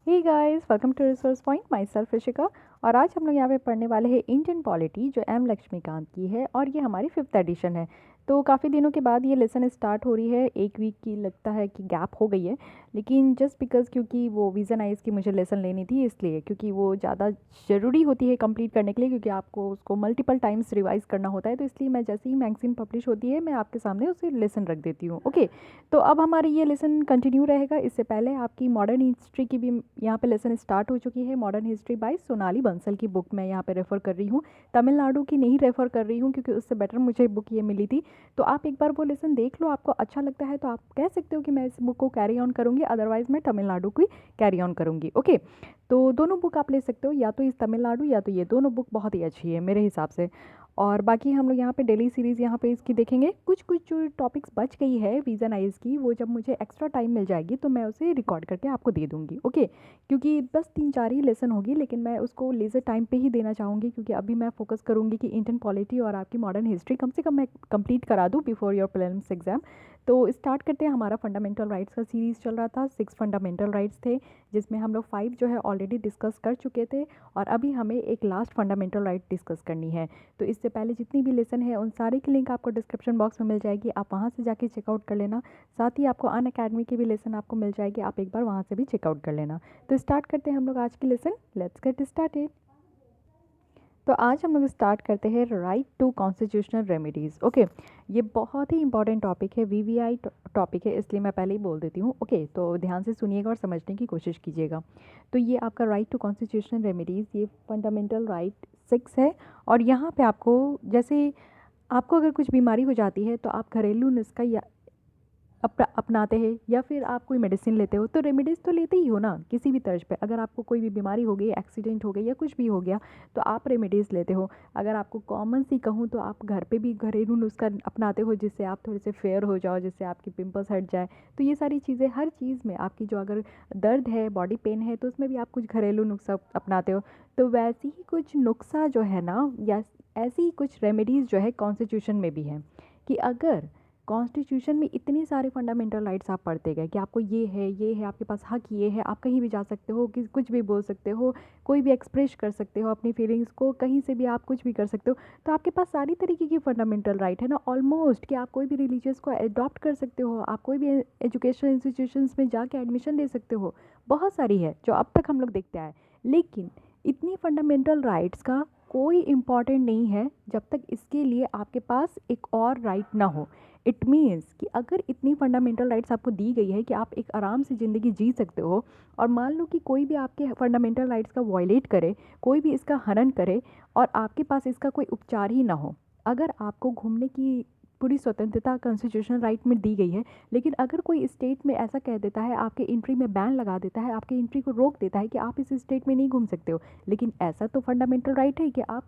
Hey guys, welcome to Resource Point. Myself Rishika. और आज हम लोग यहाँ पे पढ़ने वाले हैं इंडियन पॉलिटी, जो एम लक्ष्मीकांत की है और ये हमारी 5th एडिशन है। तो काफ़ी दिनों के बाद ये लेसन स्टार्ट हो रही है। एक वीक की लगता है कि गैप हो गई है, लेकिन जस्ट बिकॉज क्योंकि वो विज़न आइज की मुझे लेसन लेनी थी, इसलिए क्योंकि वो ज़्यादा ज़रूरी होती है कंप्लीट करने के लिए, क्योंकि आपको उसको मल्टीपल टाइम्स रिवाइज करना होता है। तो इसलिए मैं जैसे ही मैगजीन पब्लिश होती है मैं आपके सामने उसे लेसन रख देती हूँ। ओके, तो अब हमारी ये लेसन कंटिन्यू रहेगा। इससे पहले आपकी मॉडर्न हिस्ट्री की भी यहाँ पे लेसन स्टार्ट हो चुकी है। Modern history by Sonali Bansal की बुक मैं यहाँ पे रेफ़र कर रही हूँ। तमिलनाडु की नहीं रेफ़र कर रही हूँ, क्योंकि उससे बेटर मुझे बुक ये मिली थी। तो आप एक बार वो लेसन देख लो, आपको अच्छा लगता है तो आप कह सकते हो कि मैं इस बुक को कैरी ऑन करूँगी, अदरवाइज़ मैं तमिलनाडु की कैरी ऑन करूँगी। ओके, तो दोनों बुक आप ले सकते हो, या तो इस तमिलनाडु या तो ये, दोनों बुक बहुत ही अच्छी है मेरे हिसाब से। और बाकी हम लोग यहाँ पे डेली सीरीज़ यहाँ पे इसकी देखेंगे। कुछ कुछ जो टॉपिक्स बच गई है विज़न आइज़ की, वो जब मुझे एक्स्ट्रा टाइम मिल जाएगी तो मैं उसे रिकॉर्ड करके आपको दे दूँगी। ओके, क्योंकि बस 3-4 ही लेसन होगी, लेकिन मैं उसको लेज़र टाइम पे ही देना चाहूँगी, क्योंकि अभी मैं फोकस करूँगी कि इंडियन पॉलिटी और आपकी मॉडर्न हिस्ट्री कम से कम मैं कंप्लीट करा दूँ बिफोर योर प्रीलिम्स एग्जाम। तो स्टार्ट करते हैं। हमारा फंडामेंटल राइट्स का सीरीज़ चल रहा था। 6 फंडामेंटल राइट्स थे, जिसमें हम लोग 5 जो है ऑलरेडी डिस्कस कर चुके थे, और अभी हमें एक लास्ट फंडामेंटल राइट डिस्कस करनी है। तो इससे पहले जितनी भी लेसन है उन सारे की लिंक आपको डिस्क्रिप्शन बॉक्स में मिल जाएगी, आप वहाँ से जाके चेकआउट कर लेना। साथ ही आपको अन अकेडमी की भी लेसन आपको मिल जाएगी, आप एक बार वहाँ से भी चेकआउट कर लेना। तो स्टार्ट करते हैं हम लोग आज की लेसन। Let's get started. तो आज हम लोग स्टार्ट करते हैं right to constitutional remedies. Okay, ये बहुत ही इंपॉर्टेंट टॉपिक है, वीवीआई टॉपिक है, इसलिए मैं पहले ही बोल देती हूँ। ओके, तो ध्यान से सुनिएगा और समझने की कोशिश कीजिएगा। तो ये आपका राइट टू कॉन्स्टिट्यूशनल रेमेडीज़, ये फंडामेंटल राइट 6 है। और यहाँ पे आपको, जैसे आपको अगर कुछ बीमारी हो जाती है तो आप घरेलू नुस्खा या अपनाते हैं, या फिर आप कोई मेडिसिन लेते हो, तो रेमेडीज़ तो लेते ही हो ना किसी भी तर्ज पे। अगर आपको कोई भी बीमारी हो गई, एक्सीडेंट हो गई या कुछ भी हो गया, तो आप रेमेडीज़ लेते हो। अगर आपको कॉमन सी कहूँ तो आप घर पे भी घरेलू नुस्खा अपनाते हो, जिससे आप थोड़े से फेयर हो जाओ, जिससे आपकी पिंपल्स हट जाए। तो ये सारी चीज़ें, हर चीज़ में आपकी जो अगर दर्द है, बॉडी पेन है, तो उसमें भी आप कुछ घरेलू नुस्खा अपनाते हो। तो वैसे ही कुछ नुस्खा जो है ना, या ऐसी ही कुछ रेमेडीज़ जो है कॉन्स्टिट्यूशन में भी है। कि अगर कॉन्स्टिट्यूशन में इतने सारे फंडामेंटल राइट्स आप पढ़ते गए कि आपको ये है, आपके पास हक ये है, आप कहीं भी जा सकते हो, कि कुछ भी बोल सकते हो, कोई भी एक्सप्रेस कर सकते हो अपनी फीलिंग्स को, कहीं से भी आप कुछ भी कर सकते हो। तो आपके पास सारी तरीके की फंडामेंटल राइट है ना ऑलमोस्ट, कि आप कोई भी रिलीजियस को अडॉप्ट कर सकते हो, आप कोई भी एजुकेशन इंस्टीट्यूशंस में जाके एडमिशन ले सकते हो। बहुत सारी है जो अब तक हम लोग देखते आए। लेकिन इतनी फंडामेंटल राइट्स का कोई इम्पॉर्टेंट नहीं है जब तक इसके लिए आपके पास एक और राइट ना हो। इट मीन्स कि अगर इतनी फंडामेंटल राइट्स आपको दी गई है कि आप एक आराम से ज़िंदगी जी सकते हो, और मान लो कि कोई भी आपके फंडामेंटल राइट्स का वॉयलेट करे, कोई भी इसका हनन करे, और आपके पास इसका कोई उपचार ही ना हो। अगर आपको घूमने की पूरी स्वतंत्रता कॉन्स्टिट्यूशनल राइट में दी गई है, लेकिन अगर कोई स्टेट में ऐसा कह देता है, आपके एंट्री में बैन लगा देता है, आपके एंट्री को रोक देता है कि आप इस स्टेट में नहीं घूम सकते हो, लेकिन ऐसा तो फंडामेंटल राइट है कि आप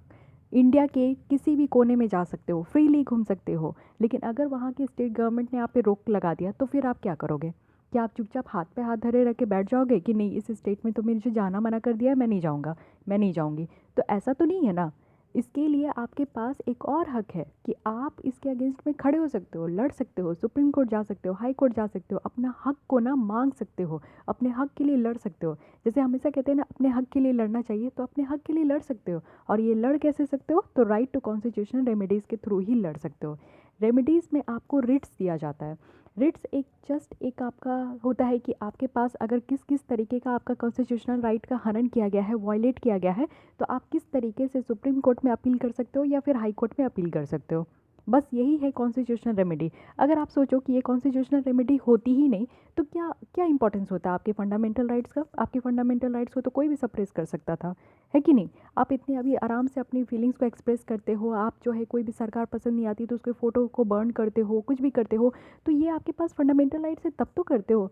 इंडिया के किसी भी कोने में जा सकते हो, फ्रीली घूम सकते हो। लेकिन अगर वहाँ की स्टेट गवर्नमेंट ने आप पे रोक लगा दिया, तो फिर आप क्या करोगे? क्या आप चुपचाप हाथ पे हाथ धरे रख के बैठ जाओगे कि नहीं, इस स्टेट में तो मुझे जाना मना कर दिया है, मैं नहीं जाऊँगा, मैं नहीं जाऊँगी? तो ऐसा तो नहीं है ना। इसके लिए आपके पास एक और हक है कि आप इसके अगेंस्ट में खड़े हो सकते हो, लड़ सकते हो, सुप्रीम कोर्ट जा सकते हो, हाई कोर्ट जा सकते हो, अपना हक को ना मांग सकते हो, अपने हक के लिए लड़ सकते हो। जैसे हमेशा कहते हैं ना, अपने हक के लिए लड़ना चाहिए, तो अपने हक के लिए लड़ सकते हो। और ये लड़ कैसे सकते हो? तो राइट टू कॉन्स्टिट्यूशनल रेमेडीज़ के थ्रू ही लड़ सकते हो। रेमेडीज़ में आपको रिट्स दिया जाता है। रिट्स एक जस्ट एक आपका होता है कि आपके पास अगर किस किस तरीके का आपका कॉन्स्टिट्यूशनल राइट का हनन किया गया है, वॉयलेट किया गया है, तो आप किस तरीके से सुप्रीम कोर्ट में अपील कर सकते हो या फिर हाई कोर्ट में अपील कर सकते हो। बस यही है कॉन्स्टिट्यूशनल रेमेडी। अगर आप सोचो कि ये कॉन्स्टिट्यूशनल रेमेडी होती ही नहीं, तो क्या क्या इंपॉर्टेंस होता है आपके फंडामेंटल राइट्स का? आपके फंडामेंटल राइट्स को तो कोई भी सप्रेस कर सकता था, है कि नहीं? आप इतने अभी आराम से अपनी फीलिंग्स को एक्सप्रेस करते हो, आप जो है कोई भी सरकार पसंद नहीं आती तो उसके फ़ोटो को बर्न करते हो, कुछ भी करते हो। तो ये आपके पास फंडामेंटल राइट्स है तब तो करते हो।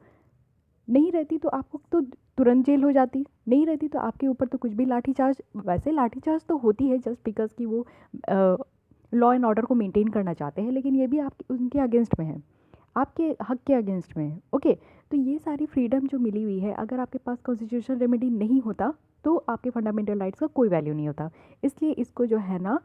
नहीं रहती तो आपको तो तुरंत जेल हो जाती, नहीं रहती तो आपके ऊपर तो कुछ भी लाठीचार्ज, वैसे लाठीचार्ज तो होती है जस्ट बिकॉज कि वो लॉ एंड ऑर्डर को मेंटेन करना चाहते हैं, लेकिन ये भी आपके उनके अगेंस्ट में है, आपके हक के अगेंस्ट में है। ओके, तो ये सारी फ्रीडम जो मिली हुई है, अगर आपके पास कॉन्स्टिट्यूशनल रेमेडी नहीं होता तो आपके फंडामेंटल राइट्स का कोई वैल्यू नहीं होता। इसलिए इसको जो है ना,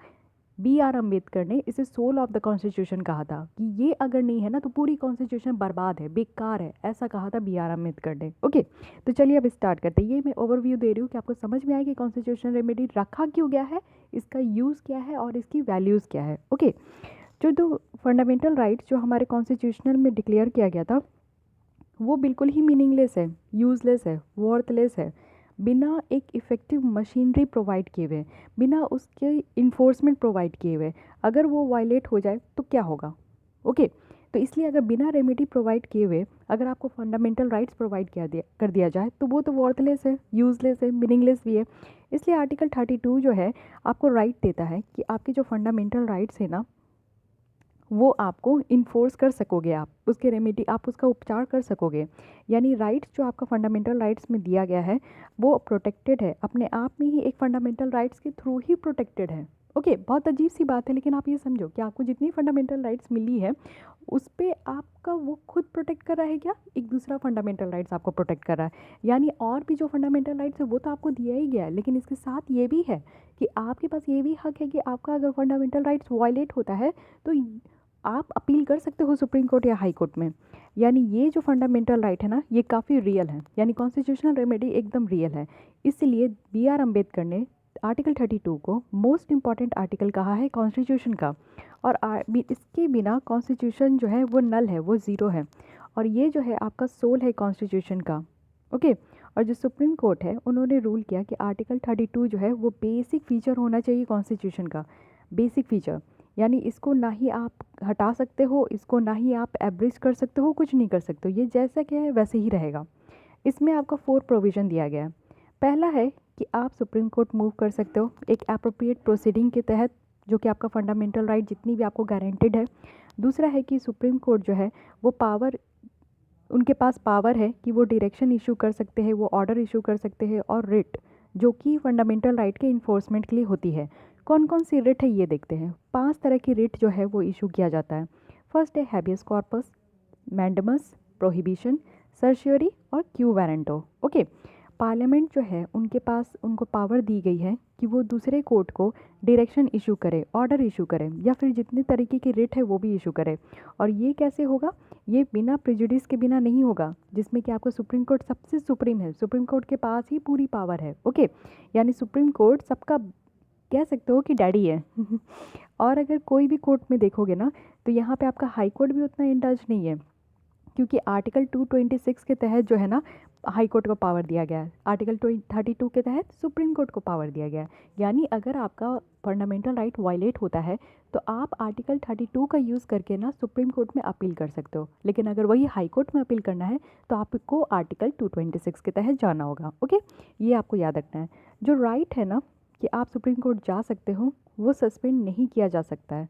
बी आर अम्बेडकर ने इसे सोल ऑफ द कॉन्स्टिट्यूशन कहा था कि ये अगर नहीं है ना तो पूरी कॉन्स्टिट्यूशन बर्बाद है, बेकार है, ऐसा कहा था बी आर अम्बेडकर ने। ओके, तो चलिए अब स्टार्ट करते हैं। ये मैं ओवरव्यू दे रही हूँ कि आपको समझ में आए कि कॉन्स्टिट्यूशनल रेमेडी रखा क्यों गया है, इसका यूज़ क्या है और इसकी वैल्यूज़ क्या है। ओके, जो दो फंडामेंटल राइट्स जो हमारे कॉन्स्टिट्यूशनल में डिक्लेयर किया गया था वो बिल्कुल ही मीनिंगलेस है, यूज़लेस है, वर्थलेस है, बिना एक इफ़ेक्टिव मशीनरी प्रोवाइड किए हुए, बिना उसके इन्फोर्समेंट प्रोवाइड किए हुए अगर वो वायलेट हो जाए तो क्या होगा। ओके, तो इसलिए अगर बिना रेमेडी प्रोवाइड किए हुए अगर आपको फंडामेंटल राइट्स प्रोवाइड कर दिया जाए तो वो तो वर्थलेस है, यूज़लेस है, मीनिंगलेस भी है। इसलिए आर्टिकल 32 जो है आपको राइट देता है कि आपके जो फंडामेंटल राइट्स है ना वो आपको इन्फोर्स कर सकोगे, आप उसके रेमेडी, आप उसका उपचार कर सकोगे। यानी राइट्स जो आपका फंडामेंटल राइट्स में दिया गया है वो प्रोटेक्टेड है, अपने आप में ही एक फंडामेंटल राइट्स के थ्रू ही प्रोटेक्टेड है। ओके, बहुत अजीब सी बात है, लेकिन आप ये समझो कि आपको जितनी फंडामेंटल राइट्स मिली है उस पर आपका वो खुद प्रोटेक्ट कर रहा है क्या, एक दूसरा फंडामेंटल राइट्स आपको प्रोटेक्ट कर रहा है। यानी और भी जो फंडामेंटल राइट्स है वो तो आपको दिया ही गया है, लेकिन इसके साथ ये भी है कि आपके पास ये भी हक है कि आपका अगर फंडामेंटल राइट्स वायलेट होता है तो आप अपील कर सकते हो सुप्रीम कोर्ट या हाई कोर्ट में। यानी ये जो फंडामेंटल राइट है ना ये काफ़ी रियल है, यानी कॉन्स्टिट्यूशनल रेमेडी एकदम रियल है। इसलिए बी आर अम्बेडकर ने आर्टिकल 32 को मोस्ट इम्पॉर्टेंट आर्टिकल कहा है कॉन्स्टिट्यूशन का, और इसके बिना कॉन्स्टिट्यूशन जो है वो नल है, वो ज़ीरो है, और ये जो है आपका सोल है कॉन्स्टिट्यूशन का। ओके, और जो सुप्रीम कोर्ट है उन्होंने रूल किया कि आर्टिकल 32 जो है वो बेसिक फीचर होना चाहिए कॉन्स्टिट्यूशन का, बेसिक फीचर। यानी इसको ना ही आप हटा सकते हो, इसको ना ही आप एब्रिज कर सकते हो, कुछ नहीं कर सकते हो, ये जैसा क्या है वैसे ही रहेगा। इसमें आपका 4 प्रोविज़न दिया गया है। पहला है कि आप सुप्रीम कोर्ट मूव कर सकते हो एक एप्रोप्रिएट प्रोसीडिंग के तहत, जो कि आपका फंडामेंटल राइट जितनी भी आपको गारंटेड है। दूसरा है कि सुप्रीम कोर्ट जो है वो पावर, उनके पास पावर है कि वो डायरेक्शन इशू कर सकते हैं, वो ऑर्डर इशू कर सकते हैं, और रिट जो कि फंडामेंटल राइट के इन्फोर्समेंट के लिए होती है। कौन कौन सी रिट है ये देखते हैं। 5 तरह की रिट जो है वो इशू किया जाता है। फर्स्ट है हैबियस कॉर्पस, मैंडमस, प्रोहिबिशन, सर्शियरी और क्यू वारंटो। ओके, पार्लियामेंट जो है उनके पास, उनको पावर दी गई है कि वो दूसरे कोर्ट को डायरेक्शन इशू करे, ऑर्डर इशू करे, या फिर जितने तरीके की रिट है वो भी इशू करे। और ये कैसे होगा, ये बिना प्रेजुडिस के बिना नहीं होगा, जिसमें कि आपको सुप्रीम कोर्ट सबसे सुप्रीम है, सुप्रीम कोर्ट के पास ही पूरी पावर है। ओके, यानी सुप्रीम कोर्ट सबका कह सकते हो कि डैडी है और अगर कोई भी कोर्ट में देखोगे ना तो यहाँ पे आपका हाई कोर्ट भी उतना इंडल्ज नहीं है, क्योंकि आर्टिकल 226 के तहत जो है ना हाई कोर्ट को पावर दिया गया है, आर्टिकल 32 के तहत सुप्रीम कोर्ट को पावर दिया गया है। यानी अगर आपका फंडामेंटल राइट वायलेट होता है तो आप आर्टिकल 32 का यूज़ करके ना सुप्रीम कोर्ट में अपील कर सकते हो, लेकिन अगर वही हाई कोर्ट में अपील करना है तो आपको आर्टिकल 226 के तहत जाना होगा। ओके, ये आपको याद रखना है। जो राइट है ना कि आप सुप्रीम कोर्ट जा सकते हो वो सस्पेंड नहीं किया जा सकता है,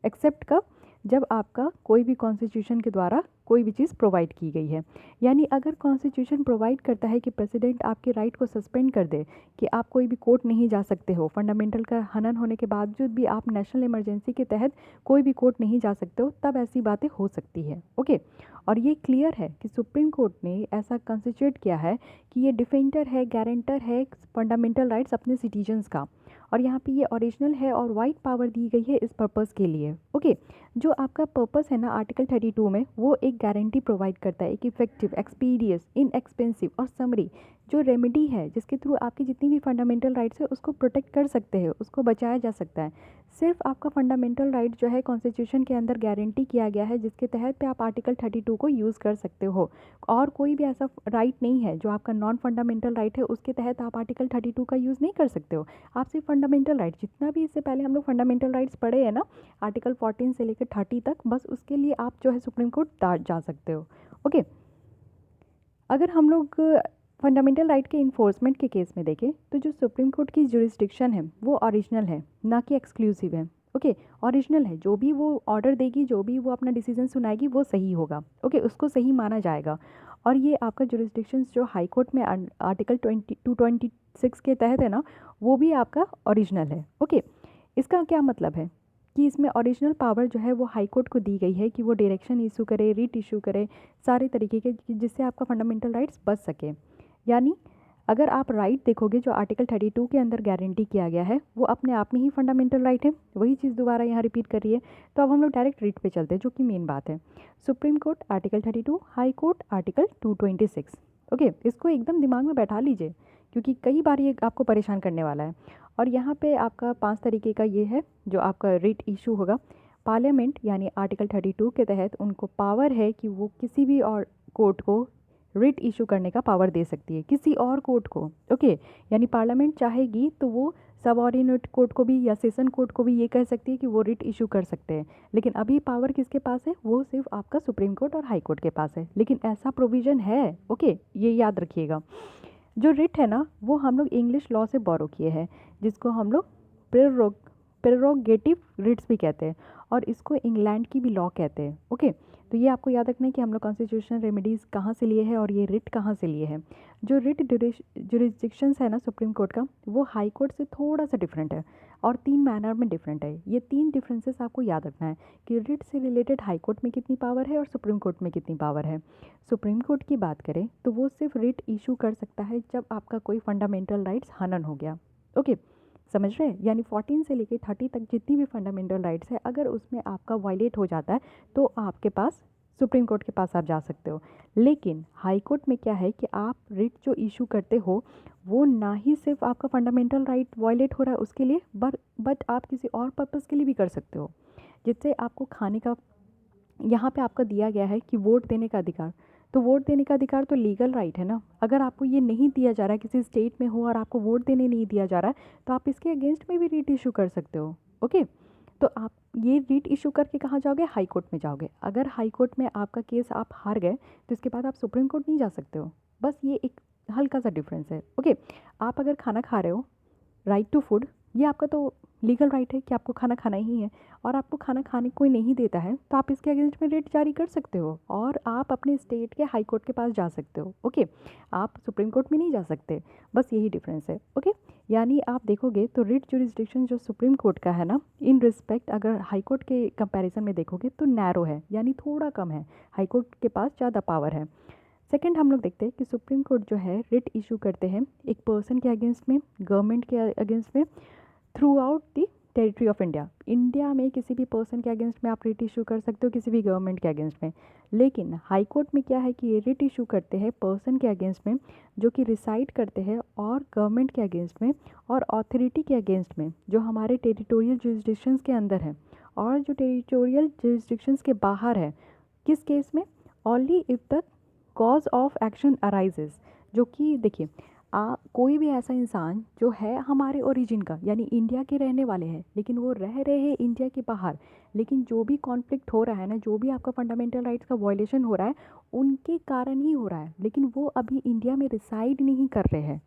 एक्सेप्ट कब, जब आपका कोई भी कॉन्स्टिट्यूशन के द्वारा कोई भी चीज़ प्रोवाइड की गई है। यानी अगर कॉन्स्टिट्यूशन प्रोवाइड करता है कि प्रेसिडेंट आपके राइट को सस्पेंड कर दे कि आप कोई भी कोर्ट नहीं जा सकते हो, फंडामेंटल का हनन होने के बावजूद भी आप नेशनल इमरजेंसी के तहत कोई भी कोर्ट नहीं जा सकते हो, तब ऐसी बातें हो सकती है। ओके, और ये क्लियर है कि सुप्रीम कोर्ट ने ऐसा कंस्टिट्यूट किया है कि ये डिफेंडर है, गारंटर है फंडामेंटल राइट्स अपने सिटीजन्स का, और यहाँ पे ये ओरिजिनल है और वाइड पावर दी गई है इस पर्पस के लिए। ओके, जो आपका पर्पस है ना आर्टिकल 32 में वो एक गारंटी प्रोवाइड करता है, एक इफेक्टिव, एक्सपीडियस, इनएक्सपेंसिव और समरी जो रेमेडी है जिसके थ्रू आपकी जितनी भी फंडामेंटल राइट्स है उसको प्रोटेक्ट कर सकते हैं, उसको बचाया जा सकता है। सिर्फ आपका फंडामेंटल राइट जो है कॉन्स्टिट्यूशन के अंदर गारंटी किया गया है जिसके तहत पे आप आर्टिकल 32 को यूज़ कर सकते हो, और कोई भी ऐसा राइट नहीं है जो आपका नॉन फंडामेंटल राइट है उसके तहत आप आर्टिकल 32 का यूज़ नहीं कर सकते हो। आप सिर्फ फंडामेंटल राइट, जितना भी इससे पहले हम लोग फंडामेंटल राइट्स पढ़े हैं ना आर्टिकल 14 से लेकर 30 तक, बस उसके लिए आप जो है सुप्रीम कोर्ट जा सकते हो। ओके, अगर हम लोग फंडामेंटल राइट के इन्फोर्समेंट के केस में देखें तो जो सुप्रीम कोर्ट की जुरिस्डिक्शन है वो ओरिजिनल है, ना कि एक्सक्लूसिव है। ओके, ओरिजिनल है, जो भी वो ऑर्डर देगी, जो भी वो अपना डिसीजन सुनाएगी वो सही होगा। ओके, उसको सही माना जाएगा। और ये आपका जुरिस्डिक्शंस जो हाई कोर्ट में आर्टिकल 226 के तहत है ना वो भी आपका ओरिजिनल है। ओके, इसका क्या मतलब है कि इसमें ओरिजिनल पावर जो है वो हाई कोर्ट को दी गई है कि वो डायरेक्शन इशू करे, रिट इशू करे, सारे तरीके के, जिससे आपका फंडामेंटल राइट्स बच सके। यानी अगर आप राइट देखोगे जो आर्टिकल 32 के अंदर गारंटी किया गया है वो अपने आप में ही फंडामेंटल राइट है, वही चीज़ दोबारा यहाँ रिपीट कर रही है। तो अब हम लोग डायरेक्ट रीट पे चलते हैं जो कि मेन बात है। Supreme court article 32, high court article 226। Okay, इसको एकदम दिमाग में बैठा लीजिए क्योंकि कई बार ये आपको परेशान करने वाला है। और यहाँ पे आपका 5 तरीके का ये है जो आपका रिट इशू होगा। पार्लियामेंट यानी आर्टिकल 32 के तहत उनको पावर है कि वो किसी भी और कोर्ट को रिट इशू करने का पावर दे सकती है, किसी और कोर्ट को। ओके, यानी पार्लियामेंट चाहेगी तो वो सब ऑर्डिनेट कोर्ट को भी या सेशन कोर्ट को भी ये कह सकती है कि वो रिट इशू कर सकते हैं। लेकिन अभी पावर किसके पास है? वो सिर्फ आपका सुप्रीम कोर्ट और हाई कोर्ट के पास है। लेकिन ऐसा प्रोविज़न है, ओके, ये याद रखिएगा। जो रिट है ना वो हम लोग इंग्लिश लॉ से बोरो किए हैं, जिसको हम लोग प्रेरोगेटिव रिट्स भी कहते हैं और इसको इंग्लैंड की भी लॉ कहते हैं। ओके, तो ये आपको याद रखना है कि हम लोग कॉन्स्टिट्यूशनल रेमेडीज़ कहाँ से लिए हैं और ये रिट कहाँ से लिए हैं। जो रिट जुरिस्डिक्शंस है ना सुप्रीम कोर्ट का, वो हाई कोर्ट से थोड़ा सा डिफरेंट है और 3 मैनर में डिफरेंट है। ये 3 डिफरेंसेस आपको याद रखना है कि रिट से रिलेटेड हाई कोर्ट में कितनी पावर है और सुप्रीम कोर्ट में कितनी पावर है। सुप्रीम कोर्ट की बात करें तो वो सिर्फ रिट इशू कर सकता है जब आपका कोई फंडामेंटल राइट्स हनन हो गया। ओके, समझ रहे हैं? यानी 14 से लेके 30 तक जितनी भी फंडामेंटल राइट्स है, अगर उसमें आपका वायलेट हो जाता है तो आपके पास सुप्रीम कोर्ट के पास आप जा सकते हो। लेकिन हाई कोर्ट में क्या है कि आप रिट जो इशू करते हो वो ना ही सिर्फ आपका फंडामेंटल राइट वायलेट हो रहा है उसके लिए, बट आप किसी और पर्पज़ के लिए भी कर सकते हो। जिससे आपको खाने का, यहाँ पे आपका दिया गया है कि वोट देने का अधिकार, तो वोट देने का अधिकार तो लीगल राइट है ना। अगर आपको ये नहीं दिया जा रहा है, किसी स्टेट में हो और आपको वोट देने नहीं दिया जा रहा है, तो आप इसके अगेंस्ट में भी रीट इशू कर सकते हो। ओके, तो आप ये रीट इशू करके कहाँ जाओगे? हाई कोर्ट में जाओगे। अगर हाई कोर्ट में आपका केस आप हार गए तो इसके बाद आप सुप्रीम कोर्ट नहीं जा सकते हो। बस ये एक हल्का सा डिफरेंस है। ओके, आप अगर खाना खा रहे हो, राइट टू फूड, ये आपका तो लीगल राइट है कि आपको खाना खाना ही है, और आपको खाना खाने कोई नहीं देता है तो आप इसके अगेंस्ट में रेट जारी कर सकते हो और आप अपने स्टेट के हाई कोर्ट के पास जा सकते हो। ओके, आप सुप्रीम कोर्ट में नहीं जा सकते। बस यही डिफरेंस है। ओके, यानी आप देखोगे तो रिट जुरिस्डिक्शन जो सुप्रीम कोर्ट का है ना, इन रिस्पेक्ट अगर हाई कोर्ट के कंपैरिजन में देखोगे तो नैरो है, यानी थोड़ा कम है। हाई कोर्ट के पास ज़्यादा पावर है। सेकंड हम लोग देखते हैं कि सुप्रीम कोर्ट जो है रिट इशू करते हैं एक पर्सन के अगेंस्ट में, गवर्नमेंट के अगेंस्ट में, through out the territory of India. India में किसी भी पर्सन के अगेंस्ट में आप रिट इशू कर सकते हो, किसी भी गवर्नमेंट के अगेंस्ट में। लेकिन हाई कोर्ट में क्या है कि ये रिट इशू करते हैं पर्सन के अगेंस्ट में जो कि रिसाइड करते हैं और गवर्नमेंट के अगेंस्ट में और अथॉरिटी के अगेंस्ट में जो हमारे टेरिटोरियल जुरिस्डिक्शंस के अंदर है और जो टेरिटोरियल जुरिस्डिक्शंस के बाहर है। किस केस में? Only if the cause of action arises. जो कि देखिए, कोई भी ऐसा इंसान जो है हमारे ओरिजिन का, यानी इंडिया के रहने वाले हैं लेकिन वो रह रहे हैं इंडिया के बाहर, लेकिन जो भी कॉन्फ्लिक्ट हो रहा है ना, जो भी आपका फंडामेंटल राइट्स का वायलेशन हो रहा है उनके कारण ही हो रहा है, लेकिन वो अभी इंडिया में रिसाइड नहीं कर रहे हैं।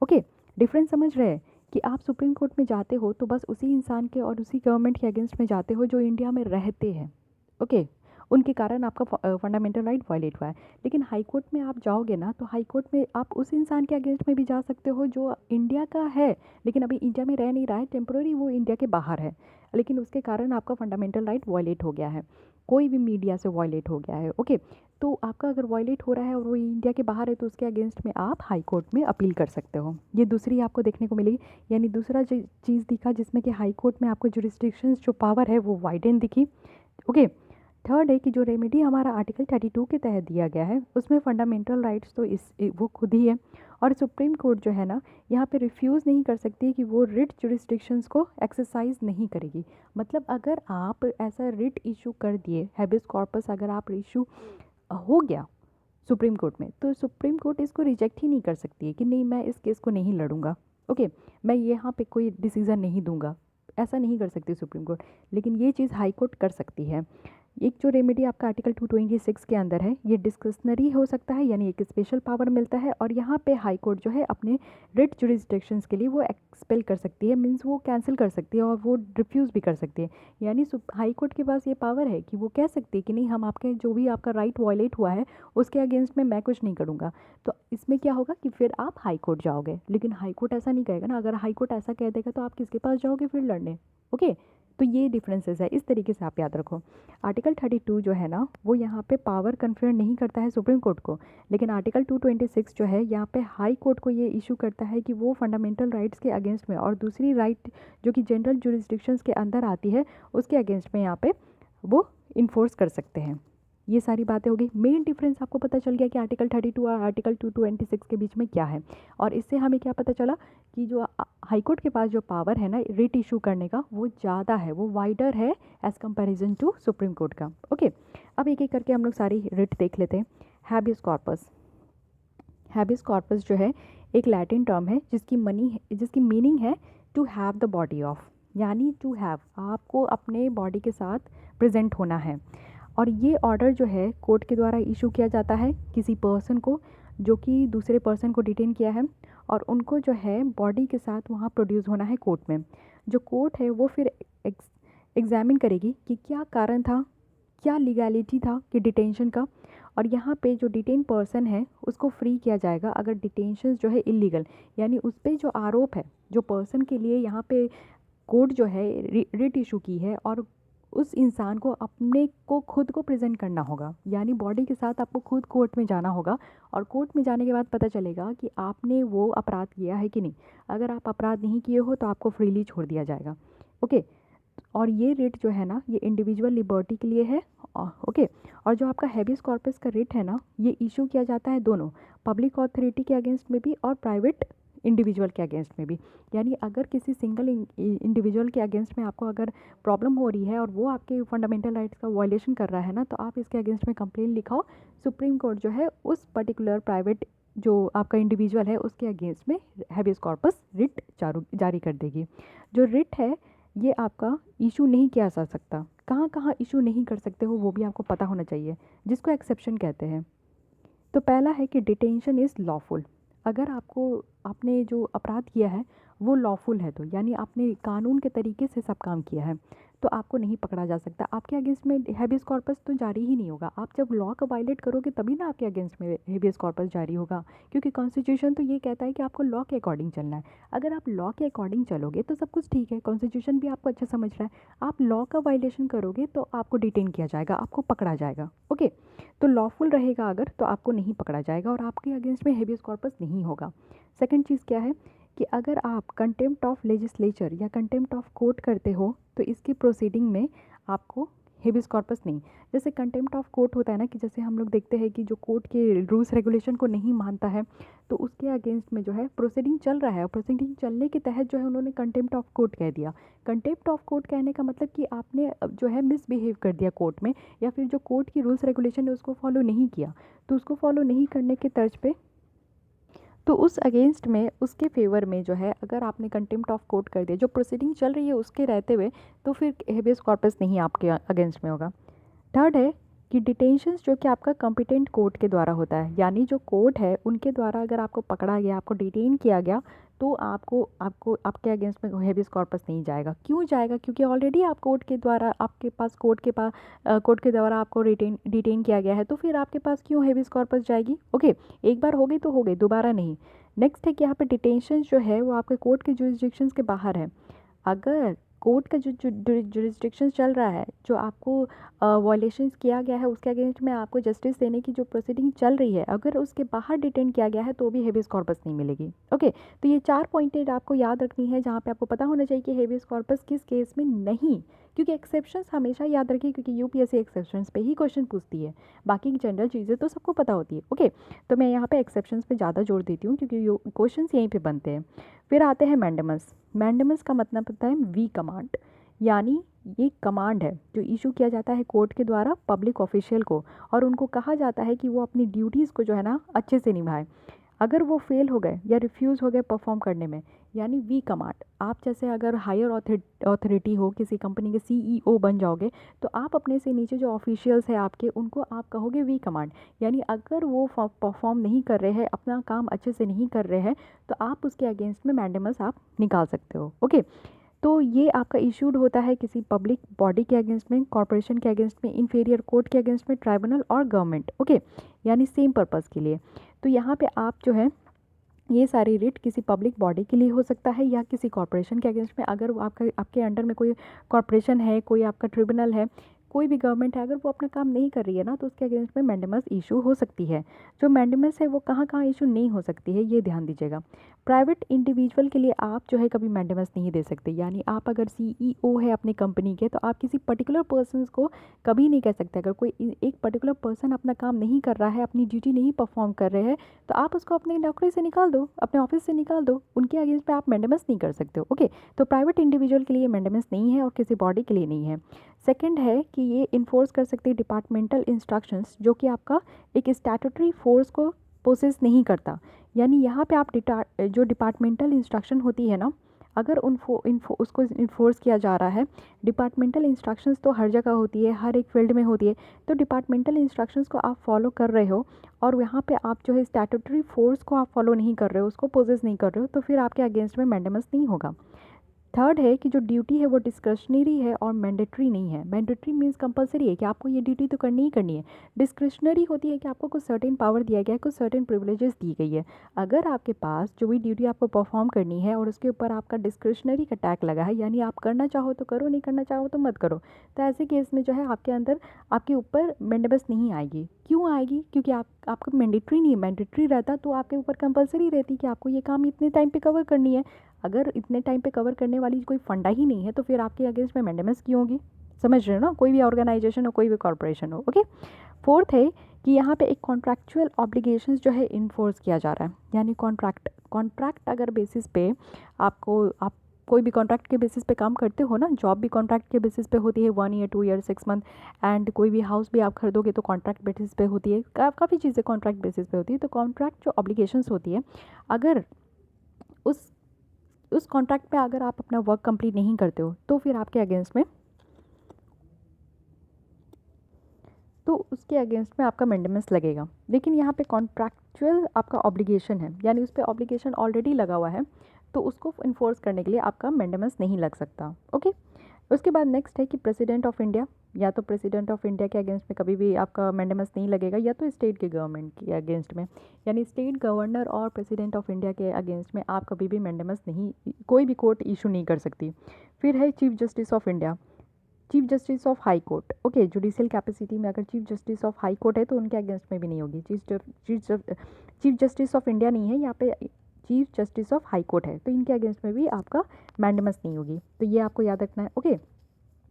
ओके, डिफरेंस समझ रहे हैं कि आप सुप्रीम कोर्ट में जाते हो तो बस उसी इंसान के और उसी गवर्नमेंट के अगेंस्ट में जाते हो जो इंडिया में रहते हैं। ओके, उनके कारण आपका फंडामेंटल राइट वायलेट हुआ है। लेकिन हाई कोर्ट में आप जाओगे ना तो हाई कोर्ट में आप उस इंसान के अगेंस्ट में भी जा सकते हो जो इंडिया का है लेकिन अभी इंडिया में रह नहीं रहा है, टेम्प्रोरी वो इंडिया के बाहर है, लेकिन उसके कारण आपका फंडामेंटल राइट वायलेट हो गया है, कोई भी मीडिया से वायलेट हो गया है। ओके, तो आपका अगर वायलेट हो रहा है और वो इंडिया के बाहर है तो उसके अगेंस्ट में आप हाई कोर्ट में अपील कर सकते हो। ये दूसरी आपको देखने को मिलेगी, यानी दूसरा चीज़ दिखा जिसमें कि हाई कोर्ट में आपको जुरिस्डिक्शंस जो पावर है वो वाइडन दिखी। ओके, थर्ड है कि जो रेमेडी हमारा आर्टिकल 32 के तहत दिया गया है उसमें फंडामेंटल राइट्स तो वो खुद ही है, और सुप्रीम कोर्ट जो है ना यहाँ पे रिफ्यूज़ नहीं कर सकती कि वो रिट जुरिस्डिक्शंस को एक्सरसाइज नहीं करेगी। मतलब अगर आप ऐसा रिट इशू कर दिए, हैबिस कॉर्पस अगर आप इशू हो गया सुप्रीम कोर्ट में, तो सुप्रीम कोर्ट इसको रिजेक्ट ही नहीं कर सकती है कि नहीं मैं इस केस को नहीं लड़ूंगा। ओके, मैं यहाँ पे कोई डिसीज़न नहीं दूंगा, ऐसा नहीं कर सकती सुप्रीम कोर्ट। लेकिन ये चीज़ हाई कोर्ट कर सकती है। एक जो रेमेडी आपका आर्टिकल 226 के अंदर है ये डिस्क्रिशनरी हो सकता है, यानी एक स्पेशल पावर मिलता है, और यहाँ पे हाई कोर्ट जो है अपने रिट जुरिस्डिक्शंस के लिए वो एक्सपेल कर सकती है, मीन्स वो कैंसिल कर सकती है और वो रिफ्यूज़ भी कर सकती है। यानी हाई कोर्ट के पास ये पावर है कि वो कह सकती है कि नहीं, हम आपके जो भी आपका राइट वायलेट हुआ है उसके अगेंस्ट में मैं कुछ नहीं करूँगा। तो इसमें क्या होगा कि फिर आप हाई कोर्ट जाओगे, लेकिन हाई कोर्ट ऐसा नहीं कहेगा ना। अगर हाई कोर्ट ऐसा कह देगा तो आप किसके पास जाओगे फिर लड़ने? ओके, तो ये डिफरेंसेस है, इस तरीके से आप याद रखो। आर्टिकल 32 जो है ना वो यहाँ पे पावर कन्फर नहीं करता है सुप्रीम कोर्ट को, लेकिन आर्टिकल 226 जो है यहाँ पे हाई कोर्ट को ये इशू करता है कि वो फंडामेंटल राइट्स के अगेंस्ट में और दूसरी राइट जो कि जनरल जुरिस्डिक्शंस के अंदर आती है उसके अगेंस्ट में यहाँ पे वो इन्फोर्स कर सकते हैं। ये सारी बातें हो गई। मेन डिफरेंस आपको पता चल गया कि आर्टिकल 32 और आर्टिकल 226 के बीच में क्या है, और इससे हमें क्या पता चला कि जो हाई कोर्ट के पास जो पावर है ना रिट इशू करने का वो ज़्यादा है, वो वाइडर है as comparison to Supreme Court का। ओके, अब एक एक करके हम लोग सारी रिट देख लेते हैं। Habeas corpus. हैबियस कॉर्पस जो है एक लैटिन टर्म है जिसकी मीनिंग है to have the body of, यानी टू हैव, आपको अपने बॉडी के साथ प्रेजेंट होना है। और ये ऑर्डर जो है कोर्ट के द्वारा इशू किया जाता है किसी पर्सन को जो कि दूसरे पर्सन को डिटेन किया है, और उनको जो है बॉडी के साथ वहाँ प्रोड्यूस होना है कोर्ट में। जो कोर्ट है वो फिर एग्जामिन करेगी कि क्या कारण था, क्या लीगैलिटी था कि डिटेंशन का, और यहाँ पे जो डिटेन पर्सन है उसको फ्री किया जाएगा अगर डिटेंशन जो है इलीगल, यानी उस पर जो आरोप है जो पर्सन के लिए यहाँ पे कोर्ट जो है रिट इशू की है, और उस इंसान को अपने को खुद को प्रेजेंट करना होगा, यानी बॉडी के साथ आपको खुद कोर्ट में जाना होगा, और कोर्ट में जाने के बाद पता चलेगा कि आपने वो अपराध किया है कि नहीं। अगर आप अपराध नहीं किए हो तो आपको फ्रीली छोड़ दिया जाएगा। ओके, और ये रिट जो है ना ये इंडिविजुअल लिबर्टी के लिए है। ओके, और जो आपका हैबियस कॉर्पस का रिट है ना ये इशू किया जाता है दोनों, पब्लिक अथॉरिटी के अगेंस्ट में भी और प्राइवेट इंडिविजुअल के अगेंस्ट में भी। यानी अगर किसी सिंगल इंडिविजुअल के अगेंस्ट में आपको अगर प्रॉब्लम हो रही है और वो आपके फंडामेंटल राइट्स का वायलेशन कर रहा है ना, तो आप इसके अगेंस्ट में कंप्लेन लिखाओ। सुप्रीम कोर्ट जो है उस पर्टिकुलर प्राइवेट जो आपका इंडिविजुअल है उसके अगेंस्ट में हैबियस कॉर्पस रिट जारी कर देगी। जो रिट है ये आपका इशू नहीं किया जा सकता, कहाँ कहाँ इशू नहीं कर सकते हो वो भी आपको पता होना चाहिए, जिसको एक्सेप्शन कहते हैं। तो पहला है कि डिटेंशन इज़ लॉफुल। अगर आपने जो अपराध किया है वो लॉफुल है, तो यानी आपने कानून के तरीके से सब काम किया है, तो आपको नहीं पकड़ा जा सकता। आपके अगेंस्ट में हैबियस कॉर्पस तो जारी ही नहीं होगा। आप जब लॉ का वायलेट करोगे तभी ना आपके अगेंस्ट में हैबियस कॉर्पस जारी होगा, क्योंकि कॉन्स्टिट्यूशन तो ये कहता है कि आपको लॉ के अकॉर्डिंग चलना है। अगर आप लॉ के अकॉर्डिंग चलोगे तो सब कुछ ठीक है, कॉन्स्टिट्यूशन भी आपको अच्छा समझ रहा है। आप लॉ का वायलेशन करोगे तो आपको डिटेन किया जाएगा, आपको पकड़ा जाएगा। ओके, तो लॉफुल रहेगा अगर तो आपको नहीं पकड़ा जाएगा और आपके अगेंस्ट में हैबियस कॉर्पस नहीं होगा। सेकंड चीज़ क्या है कि अगर आप कंटेम्प्ट ऑफ लेजिस्लेचर या कंटेम्प्ट ऑफ कोर्ट करते हो तो इसकी प्रोसीडिंग में आपको हेबियस कॉर्पस नहीं। जैसे कंटेम्प्ट ऑफ कोर्ट होता है ना कि जैसे हम लोग देखते हैं कि जो कोर्ट के रूल्स रेगुलेशन को नहीं मानता है तो उसके अगेंस्ट में जो है प्रोसीडिंग चल रहा है, और प्रोसीडिंग चलने के तहत जो है उन्होंने कंटेम्प्ट ऑफ कोर्ट कह दिया। कंटेम्प्ट ऑफ कोर्ट कहने का मतलब कि आपने जो है मिसबिहेव कर दिया कोर्ट में, या फिर जो कोर्ट की रूल्स रेगुलेशन है उसको फॉलो नहीं किया, तो उसको फॉलो नहीं करने के तर्ज पे तो उस अगेंस्ट में उसके फेवर में जो है अगर आपने कंटेम्प्ट ऑफ कोर्ट कर दिया जो प्रोसीडिंग चल रही है उसके रहते हुए, तो फिर हेबियस कॉर्पस नहीं आपके अगेंस्ट में होगा। थर्ड है कि डिटेंशंस जो कि आपका कॉम्पिटेंट कोर्ट के द्वारा होता है, यानी जो कोर्ट है उनके द्वारा अगर आपको पकड़ा गया, आपको डिटेन किया गया, तो आपको आपको आपके अगेंस्ट में हेबियस कॉर्पस नहीं जाएगा। क्यों जाएगा? क्योंकि ऑलरेडी आप कोर्ट के द्वारा आपके पास कोर्ट के द्वारा आपको डिटेन किया गया है, तो फिर आपके पास क्यों हेबियस कॉर्पस जाएगी। ओके, एक बार हो गई तो हो गई, दोबारा नहीं। नेक्स्ट है कि यहाँ पे डिटेंशन जो है वो आपके कोर्ट के जुरिस्डिक्शंस के बाहर है। अगर कोर्ट का जो जुरिस्डिक्शन चल रहा है, जो आपको वायलेशंस किया गया है उसके अगेंस्ट में आपको जस्टिस देने की जो प्रोसीडिंग चल रही है, अगर उसके बाहर डिटेन किया गया है तो भी हेबियस कॉर्पस नहीं मिलेगी। ओके, तो ये 4 पॉइंटें आपको याद रखनी है जहाँ पे आपको पता होना चाहिए कि हेबियस कॉर्पस किस केस में नहीं, क्योंकि एक्सेप्शंस हमेशा याद रखिए, क्योंकि यूपीएससी एक्सेप्शंस पे ही क्वेश्चन पूछती है, बाकी जनरल चीज़ें तो सबको पता होती है। ओके, तो मैं यहाँ पे एक्सेप्शंस पे ज़्यादा जोर देती हूँ क्योंकि क्वेश्चन यहीं पे बनते हैं। फिर आते हैं मैंडेमस। मैंडेमस का मतलब होता है वी कमांड, यानी ये कमांड है जो इशू किया जाता है कोर्ट के द्वारा पब्लिक ऑफिशियल को, और उनको कहा जाता है कि वो अपनी ड्यूटीज़ को जो है ना अच्छे से निभाएं। अगर वो फेल हो गए या रिफ्यूज़ हो गए परफॉर्म करने में, यानी वी कमांड, आप जैसे अगर हायर अथॉरिटी हो, किसी कंपनी के सीईओ बन जाओगे, तो आप अपने से नीचे जो ऑफिशियल्स है आपके, उनको आप कहोगे वी कमांड। यानी अगर वो परफॉर्म नहीं कर रहे हैं, अपना काम अच्छे से नहीं कर रहे हैं, तो आप उसके अगेंस्ट में मैंडेमस आप निकाल सकते हो। ओके, तो ये आपका इशूड होता है किसी पब्लिक बॉडी के अगेंस्ट में, कॉरपोरेशन के अगेंस्ट में, इन्फीरियर कोर्ट के अगेंस्ट में, ट्राइब्यूनल और गवर्नमेंट। ओके, यानी सेम पर्पज़ के लिए। तो यहाँ पे आप जो है ये सारी रिट किसी पब्लिक बॉडी के लिए हो सकता है या किसी कॉरपोरेशन के अगेंस्ट में। अगर आपके अंडर में कोई कॉरपोरेशन है, कोई आपका ट्रिब्यूनल है, कोई भी गवर्नमेंट है, अगर वो अपना काम नहीं कर रही है ना, तो उसके अगेंस्ट में मैंडेमस इशू हो सकती है। जो मैंडेमस है वो कहाँ कहाँ इशू नहीं हो सकती है, ये ध्यान दीजिएगा। प्राइवेट इंडिविजुअल के लिए आप जो है कभी मैंडेमस नहीं दे सकते। यानी आप अगर CEO है अपनी कंपनी के, तो आप किसी पर्टिकुलर पर्सन को कभी नहीं कह सकते। अगर कोई एक पर्टिकुलर पर्सन अपना काम नहीं कर रहा है, अपनी ड्यूटी नहीं परफॉर्म कर रहे हैं, तो आप उसको अपने नौकरी से निकाल दो, अपने ऑफिस से निकाल दो। उनके अगेंस्ट में आप मैंडेमस नहीं कर सकते हो। ओके, तो प्राइवेट इंडिविजुअल के लिए मैंडेमस नहीं है और किसी बॉडी के लिए नहीं है। सेकंड है कि ये इन्फोर्स कर सकते हैं डिपार्टमेंटल इंस्ट्रक्शंस, जो कि आपका एक स्टैट्यूटरी फोर्स को पोसेस नहीं करता। यानी यहाँ पे आप जो डिपार्टमेंटल इंस्ट्रक्शन होती है ना, अगर उसको इन्फोर्स किया जा रहा है। डिपार्टमेंटल इंस्ट्रक्शंस तो हर जगह होती है, हर एक फील्ड में होती है। तो डिपार्टमेंटल इंस्ट्रक्शंस को आप फॉलो कर रहे हो और यहाँ पे आप जो है स्टैट्यूटरी फोर्स को आप फॉलो नहीं कर रहे हो, उसको पोजेस नहीं कर रहे हो, तो फिर आपके अगेंस्ट में मैंडेमस नहीं होगा। थर्ड है कि जो ड्यूटी है वो डिस्क्रिशनरी है और मैंडेटरी नहीं है। मैंडेटरी मीन्स कंपलसरी है कि आपको ये ड्यूटी तो करनी ही करनी है। डिस्क्रिशनरी होती है कि आपको कुछ सर्टेन पावर दिया गया है, कुछ सर्टेन प्रिविलेजेस दी गई है। अगर आपके पास जो भी ड्यूटी आपको परफॉर्म करनी है और उसके ऊपर आपका डिस्क्रिशनरी का टैग लगा है, यानी आप करना चाहो तो करो, नहीं करना चाहो तो मत करो, तो ऐसे केस में जो है आपके अंदर आपके ऊपर मैंडेमस नहीं आएगी। क्यों आएगी? क्योंकि आपका मैंडेटरी नहीं है। मैंडेटरी रहता तो आपके ऊपर कंपलसरी रहती कि आपको ये काम इतने टाइम पे कवर करनी है। अगर इतने टाइम पे कवर करने वाली कोई फंडा ही नहीं है, तो फिर आपके अगेंस्ट में मैंडेमस क्यों होगी? समझ रहे हो ना? कोई भी ऑर्गेनाइजेशन हो, कोई भी कॉरपोरेशन हो। ओके, फोर्थ है कि यहाँ पे एक कॉन्ट्रैक्चुअल ऑब्लिगेशंस जो है इन्फोर्स किया जा रहा है। यानी कॉन्ट्रैक्ट अगर बेसिस पे आप कोई भी कॉन्ट्रैक्ट के बेसिस पे काम करते हो ना, जॉब भी कॉन्ट्रैक्ट के बेसिस पे होती है, 1 ईयर 2 ईयर 6 मंथ। एंड कोई भी हाउस भी आप खरीदोगे तो कॉन्ट्रैक्ट बेसिस पे होती है। काफ़ी चीज़ें कॉन्ट्रैक्ट बेसिस पे होती है। तो कॉन्ट्रैक्ट जो ऑब्लिगेशंस होती है, अगर उस कॉन्ट्रैक्ट पे अगर आप अपना वर्क कंप्लीट नहीं करते हो, तो फिर आपके अगेंस्ट में उसके अगेंस्ट में आपका मैंडेमस लगेगा। लेकिन यहाँ पे कॉन्ट्रैक्चुअल आपका ऑब्लिगेशन है, यानी उस पर ऑब्लिगेशन ऑलरेडी लगा हुआ है, तो उसको इन्फोर्स करने के लिए आपका मैंडेमस नहीं लग सकता। ओके, उसके बाद नेक्स्ट है कि प्रेसिडेंट ऑफ इंडिया, या तो प्रेसिडेंट ऑफ इंडिया के अगेंस्ट में कभी भी आपका मैंडेमस नहीं लगेगा, या तो स्टेट के गवर्नमेंट के अगेंस्ट में, यानी स्टेट गवर्नर और प्रेसिडेंट ऑफ इंडिया के अगेंस्ट में आप कभी भी मैंडेमस नहीं, कोई भी कोर्ट इशू नहीं कर सकती। फिर है chief justice of India, chief justice of high court. Okay, judicial capacity में अगर chief justice of high court है तो उनके अगेंस्ट में भी नहीं होगी। चीफ जस्टिस ऑफ इंडिया नहीं है यहाँ पे, chief justice of high court है, तो इनके अगेंस्ट में भी आपका मैंडेमस नहीं होगी। तो ये आपको याद रखना है। ओके,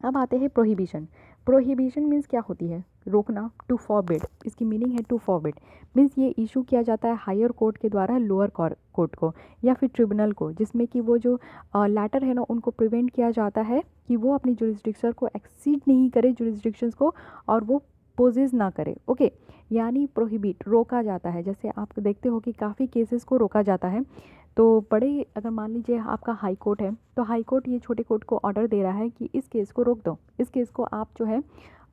अब आते हैं प्रोहिबिशन। प्रोहिबिशन मीन्स क्या होती है? रोकना, टू फॉरबिड। इसकी मीनिंग है टू फॉरबिड मीन्स ये इशू किया जाता है हायर कोर्ट के द्वारा लोअर कोर्ट को या फिर ट्रिब्यूनल को, जिसमें कि वो जो लैटर है ना, उनको प्रिवेंट किया जाता है कि वो अपनी जुरिस्डिक्शन को एक्सीड नहीं करे, जुरिस्डिक्शंस को, और वो पोजेज ना करे। ओके, यानी प्रोहिबिट, रोका जाता है। जैसे आप देखते हो कि काफ़ी केसेस को रोका जाता है। तो बड़े, अगर मान लीजिए आपका हाई कोर्ट है, तो हाई कोर्ट ये छोटे कोर्ट को ऑर्डर दे रहा है कि इस केस को रोक दो, इस केस को आप जो है